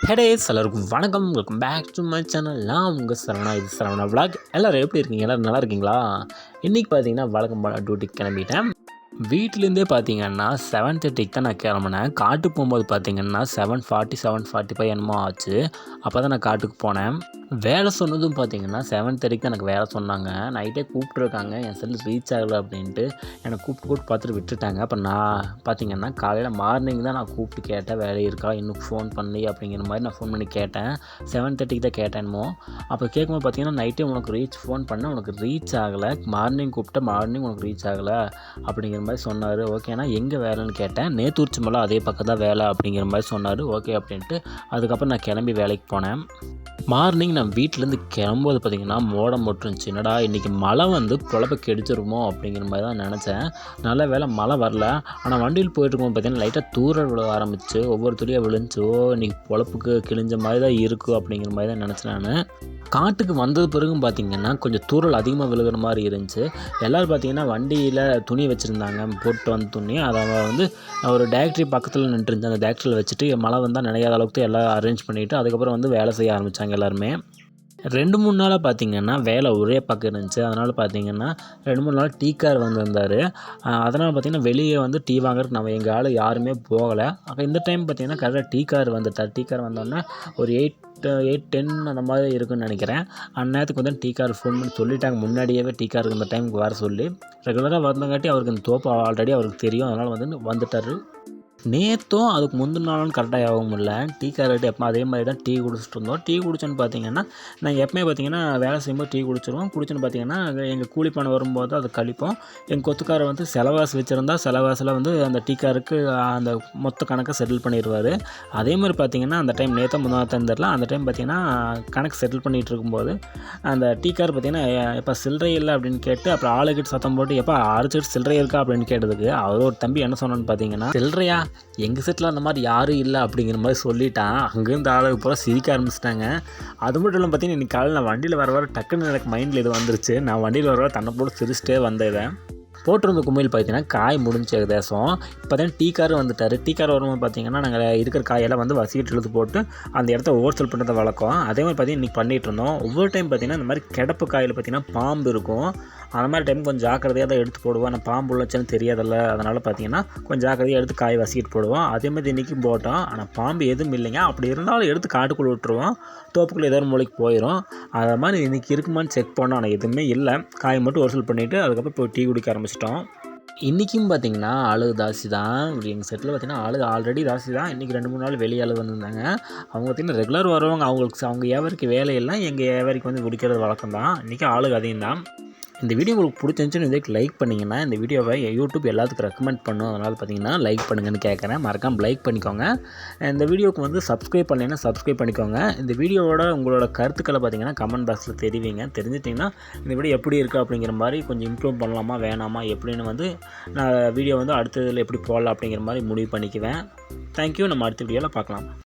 ஹேடேஸ் எல்லாருக்கும் வணக்கம். Welcome back to my channel. நான் உங்கள் சரவணா. இது சரவணா விளாக். எல்லோரும் எப்படி இருக்கீங்க? எல்லோரும் நல்லா இருக்கீங்களா? இன்றைக்கி பார்த்தீங்கன்னா வழக்கம் போல டியூட்டிக்கு கிளம்பிட்டேன். வீட்டிலேருந்தே பார்த்தீங்கன்னா 7:30க்கு தான் நான் கிளம்புனேன். காட்டுக்கு போகும்போது பார்த்தீங்கன்னா 7:40 7:45 என்னமோ ஆச்சு. அப்போ தான் நான் காட்டுக்கு போனேன். வேலை சொன்னதும் பார்த்தீங்கன்னா 7:30க்கு தான் எனக்கு வேலை சொன்னாங்க. நைட்டே கூப்பிட்ருக்காங்க, என் செல் ரீச் ஆகலை அப்படின்ட்டு என்னை கூப்பிட்டு பார்த்துட்டு விட்டுட்டாங்க. அப்போ நான் பார்த்தீங்கன்னா காலையில் மார்னிங் தான் நான் கூப்பிட்டு கேட்டேன், வேலை இருக்கா இன்னும் ஃபோன் பண்ணி அப்படிங்கிற மாதிரி நான் ஃபோன் பண்ணி கேட்டேன். 7:30க்கு தான் கேட்டேன்மோ. அப்போ கேட்கும்போது பார்த்தீங்கன்னா நைட்டே உனக்கு ஃபோன் பண்ணேன், உனக்கு ரீச் ஆகலை, மார்னிங் கூப்பிட்டேன், மார்னிங் உனக்கு ரீச் ஆகலை அப்படிங்கிற மாதிரி சொன்னார். ஓகேண்ணா எங்கே வேலைன்னு கேட்டேன். நேத்தூர்ச்சி மலை அதே பக்கம் தான் வேலை அப்படிங்கிற மாதிரி சொன்னார். ஓகே அப்படின்ட்டு அதுக்கப்புறம் நான் கிளம்பி வேலைக்கு போனேன். மார்னிங் நான் வீட்டிலேருந்து கிளம்பும்போது பார்த்திங்கன்னா மோடம் போட்டுருந்துச்சு. என்னடா இன்றைக்கி மழை வந்து பொழப்பை கெடுத்துருமோ அப்படிங்கிற மாதிரி தான் நினச்சேன். நல்ல வேலை மழை வரல. ஆனால் வண்டியில் போயிட்டுருக்கும்போது பார்த்திங்கன்னா லைட்டாக தூரல் விழ ஆரம்பிச்சு, ஒவ்வொரு துளியாக விழுந்துச்சோ இன்றைக்கி பொழப்புக்கு கிழிஞ்ச மாதிரி தான் இருக்கும் அப்படிங்கிற மாதிரி தான் நினச்சேன் நான். காட்டுக்கு வந்தது பிறகும் பார்த்திங்கன்னா கொஞ்சம் தூரல் அதிகமாக விழுகிற மாதிரி இருந்துச்சு. எல்லோரும் பார்த்திங்கன்னா வண்டியில் துணி வச்சுருந்தாங்க, போட்டு வந்த துணி. அதை வந்து ஒரு டேக்ட்ரி பக்கத்தில் நின்றுருந்துச்சு. அந்த டேக்ட்ரியில் வச்சுட்டு மழை வந்தால் நினையாத அளவுக்கு எல்லாம் அரேஞ்ச் பண்ணிவிட்டு அதுக்கப்புறம் வந்து வேலை செய்ய ஆரம்பித்தாங்க எல்லாருமே. 2-3 நாளாக பார்த்திங்கன்னா வேலை ஒரே பக்கம் இருந்துச்சு. அதனால் பார்த்திங்கன்னா 2-3 நாள் டீ கார் வந்திருந்தார். அதனால் பார்த்திங்கன்னா வெளியே வந்து டீ வாங்குறதுக்கு நம்ம எங்கள் ஆள் யாருமே போகலை. அப்போ இந்த டைம் பார்த்திங்கன்னா கரெக்டாக டீ கார் வந்துட்டார். டீ கார் வந்தோடனே ஒரு 8-10 அந்த மாதிரி இருக்குன்னு நினைக்கிறேன். அந்நேரத்துக்கு வந்து டீ கார் ஃபோன் பண்ணி சொல்லிட்டாங்க முன்னாடியே டீ காருக்கு இந்த டைமுக்கு வர சொல்லி. ரெகுலராக வந்தங்காட்டி அவருக்கு இந்த தோப்பு ஆல்ரெடி அவருக்கு தெரியும். அதனால் வந்துட்டார். நேற்றும் அதுக்கு முந்தின நாளும் கரெக்டாக ஆக முடியல. டீ கார்கிட்ட எப்போ அதே மாதிரி தான் டீ குடிச்சிட்டு இருந்தோம். டீ குடிச்சோன்னு பார்த்தீங்கன்னா நாங்கள் எப்பவுமே பார்த்தீங்கன்னா வேலை செய்யும்போது டீ குடிச்சிடுவோம். குடிச்சோன்னு பார்த்தீங்கன்னா எங்கள் கூலி பணம் வரும்போது அதை கழிப்போம். எங்கள் கொத்துக்காரை வந்து செலவாசி வச்சுருந்தா செலவாசில் வந்து அந்த டீ காருக்கு அந்த மொத்த கணக்கை செட்டில் பண்ணிடுவார். அதே மாதிரி பார்த்தீங்கன்னா அந்த டைம் நேற்று முன்னாள் தெரில, அந்த டைம் பார்த்தீங்கன்னா கணக்கு செட்டில் பண்ணிகிட்டு இருக்கும்போது அந்த டீ கார் பார்த்தீங்கன்னா எப்போ சில்லறை இல்லை அப்படின்னு கேட்டு அப்புறம் ஆளுக்கிட்ட சத்தம் போட்டு எப்போ அரைச்சிட்டு சில்லறை இருக்கா அப்படின்னு கேட்டதுக்கு அவர் ஒரு தம்பி என்ன சொன்னான்னு பார்த்தீங்கன்னா, சில்லறையா எங்கள் செட்டில் அந்த மாதிரி யாரும் இல்லை அப்படிங்கிற மாதிரி சொல்லிட்டான். அங்கேருந்து ஆளுக்கு பூரா சிரிக்க ஆரம்பிச்சிட்டாங்க. அது மட்டும் இல்லாமல் பார்த்தீங்கன்னா இன்றைக்கி காலையில் நான் வண்டியில் வர டக்குன்னு எனக்கு மைண்டில் இது வந்துருச்சு. நான் வண்டியில் வர தன்னை போட்டு சிரிச்சிட்டே வந்தேன். போட்டிருந்த கும்மியில் பார்த்தீங்கன்னா காய் முடிஞ்ச தேசம். இப்போ தான் டீ கார் வந்துட்டார். டீ கார் வரும்போது பார்த்தீங்கன்னா நாங்கள் இருக்கிற காயெல்லாம் வந்து வசிக்கிட்டு இழுத்து போட்டு அந்த இடத்த ஹோல்சேல் பண்ணுறதை வழக்கம். அதே மாதிரி பார்த்தீங்கன்னா இன்றைக்கி பண்ணிகிட்டு இருந்தோம். ஒவ்வொரு டைம் பார்த்திங்கன்னா இந்த மாதிரி கிடப்பு காயில் பார்த்திங்கன்னா பாம்பு இருக்கும். அந்த மாதிரி டைம் கொஞ்சம் ஜாக்கிரதையாக தான் எடுத்து போடுவோம். ஆனால் பாம்பு உள்ளச்சுன்னு தெரியாதில்ல, அதனால் பார்த்திங்கன்னா கொஞ்சம் ஜாக்கிரதையாக எடுத்து காய் வசிக்கிட்டு போடுவோம். அதேமாதிரி இன்றைக்கும் போட்டோம். ஆனால் பாம்பு எதுவும் இல்லைங்க. அப்படி இருந்தாலும் எடுத்து காட்டுக்குள்ளே விட்டுருவோம். தோப்புக்குள்ளே ஏதோ ஒரு மூளைக்கு போயிடும். அதை மாதிரி இன்றைக்கி இருக்குமான்னு செக் பண்ணோம். ஆனால் எதுவுமே இல்லை. காய் மட்டும் வசூல் பண்ணிவிட்டு அதுக்கப்புறம் போய் டீ குடிக்க ஆரம்பிச்சிட்டோம். இன்றைக்கும் பார்த்திங்கன்னா ஆளு தாசி தான். எங்கள் செட்டில் பார்த்திங்கன்னா ஆளு ஆல்ரெடி தாசி தான். இன்றைக்கி 2-3 நாள் வெளி ஆளு வந்திருந்தாங்க. அவங்க பார்த்திங்கன்னா ரெகுலர் வருவாங்க. அவங்க வியாபாரிக்கு வேலையெல்லாம் எங்கள் வியாபாரிக்கு வந்து குடிக்கிறது வழக்கம் தான். இன்றைக்கி ஆளுக்கு அதிகம் தான். இந்த வீடியோ உங்களுக்கு பிடிச்சிருந்துச்சுன்னு இதுக்கு லைக் பண்ணிங்கன்னா இந்த வீடியோவை யூடியூப் எல்லாத்துக்கும் ரெக்கமெண்ட் பண்ணும். அதனால் பார்த்தீங்கன்னா லைக் பண்ணுங்கன்னு கேட்குறேன். மறக்காமல் லைக் பண்ணிக்கோங்க. இந்த வீடியோவுக்கு வந்து சப்ஸ்கிரைப் பண்ணலைன்னா சப்ஸ்கிரைப் பண்ணிக்கோங்க. இந்த வீடியோவோட உங்களோட கருத்துக்களை பார்த்தீங்கன்னா கமெண்ட் பாக்ஸில் தெரிவிங்க. தெரிஞ்சிட்டிங்கன்னா இந்த வீடியோ எப்படி இருக்குது அப்படிங்கிற மாதிரி கொஞ்சம் இம்ப்ரூவ் பண்ணலாமா வேணாமா எப்படின்னு வந்து நான் வீடியோ வந்து அடுத்ததில் எப்படி போடலாம் அப்படிங்கிற மாதிரி முடிவு பண்ணிக்குவேன். தேங்க்யூ. நம்ம அடுத்த வீடியோவில் பார்க்கலாம்.